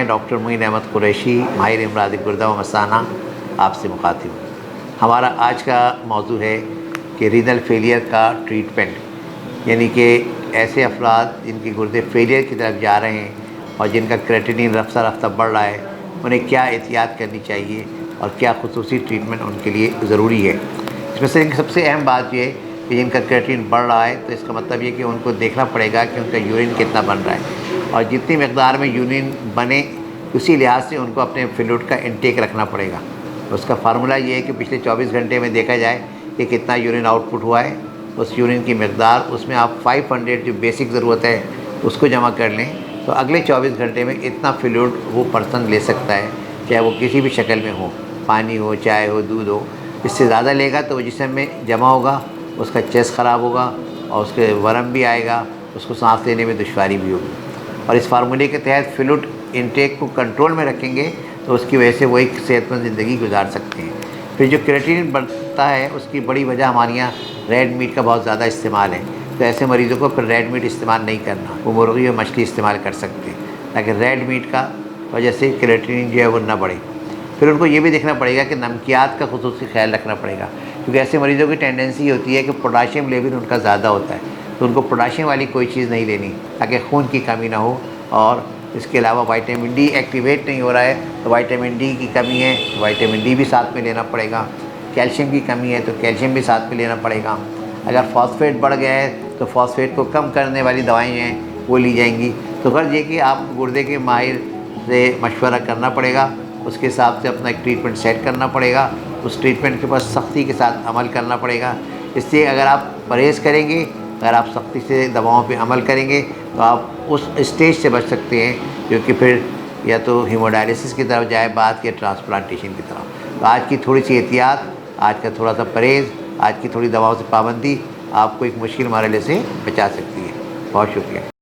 मैं डॉक्टर मोइन अहमद कुरैशी, माहिर अमराद गुर्दा व मसाना, आपसे मुखातिब हूँ। हमारा आज का मौजू है कि रीनल फेलियर का ट्रीटमेंट, यानी कि ऐसे अफराद जिनके गुर्दे फेलियर की तरफ जा रहे हैं और जिनका क्रेटिनिन रफ्ता रफ्ता बढ़ रहा है, उन्हें क्या एहतियात करनी चाहिए और क्या खुसूसी ट्रीटमेंट उनके लिए ज़रूरी है। इसमें से सबसे अहम बात यह है कि जिनका क्रेटिनिन बढ़ रहा है तो इसका मतलब ये कि उनको देखना पड़ेगा कि उनका यूरिन कितना बन रहा है, और जितनी मकदार में यूरिन बने उसी लिहाज से उनको अपने फ्लूइड का इंटेक रखना पड़ेगा। उसका फार्मूला ये है कि पिछले 24 घंटे में देखा जाए कि कितना यूरिन आउटपुट हुआ है, उस यूरिन की मकदार, उसमें आप 500 जो बेसिक ज़रूरत है उसको जमा कर लें, तो अगले 24 घंटे में इतना फ्लूइड वो पर्सन ले सकता है, चाहे वो किसी भी शक्ल में हो, पानी हो, चाय हो, दूध हो। इससे ज़्यादा लेगा तो वो जिस्म में जमा होगा, उसका चेस्ट ख़राब होगा और उसके वरम भी आएगा, उसको सांस लेने में दुश्वारी भी होगी। और इस फार्मूले के तहत फ्लूइड इंटेक को कंट्रोल में रखेंगे तो उसकी वजह से वो एक सेहतमंद ज़िंदगी गुजार सकते हैं। फिर जो क्रेटिनिन बढ़ता है उसकी बड़ी वजह हमारे यहाँ रेड मीट का बहुत ज़्यादा इस्तेमाल है, तो ऐसे मरीज़ों को फिर रेड मीट इस्तेमाल नहीं करना, वो मुर्गी और मछली इस्तेमाल कर सकते हैं ताकि रेड मीट का वजह से क्रेटिनिन जो है वो ना बढ़े। फिर उनको ये भी देखना पड़ेगा कि नमकियात का खुसूसी ख्याल रखना पड़ेगा, क्योंकि ऐसे मरीज़ों की टेंडेंसी होती है कि पोटाशियम लेवल उनका ज़्यादा होता है, तो उनको पोटाशियम वाली कोई चीज़ नहीं लेनी ताकि खून की कमी ना हो। और इसके अलावा विटामिन डी एक्टिवेट नहीं हो रहा है तो विटामिन डी की कमी है, विटामिन डी भी साथ में लेना पड़ेगा। कैल्शियम की कमी है तो कैल्शियम भी साथ में लेना पड़ेगा। अगर फॉस्फेट बढ़ गया है तो फॉस्फेट को कम करने वाली दवाएँ हैं वो ली जाएंगी। तो गर्ज ये कि आप गुर्दे के माहिर से मशवरा करना पड़ेगा, उसके हिसाब से अपना एक ट्रीटमेंट सेट करना पड़ेगा, उस ट्रीटमेंट के पास सख्ती के साथ अमल करना पड़ेगा। इससे अगर आप परहेज़ करेंगे, अगर आप सख्ती से दवाओं पे अमल करेंगे तो आप उस स्टेज से बच सकते हैं क्योंकि फिर या तो हीमोडायलिसिस की तरफ जाए बात या ट्रांसप्लांटेशन की तरफ। तो आज की थोड़ी सी एहतियात, आज का थोड़ा सा परहेज़, आज की थोड़ी दवाओं से पाबंदी आपको एक मुश्किल मरहले से बचा सकती है। बहुत शुक्रिया।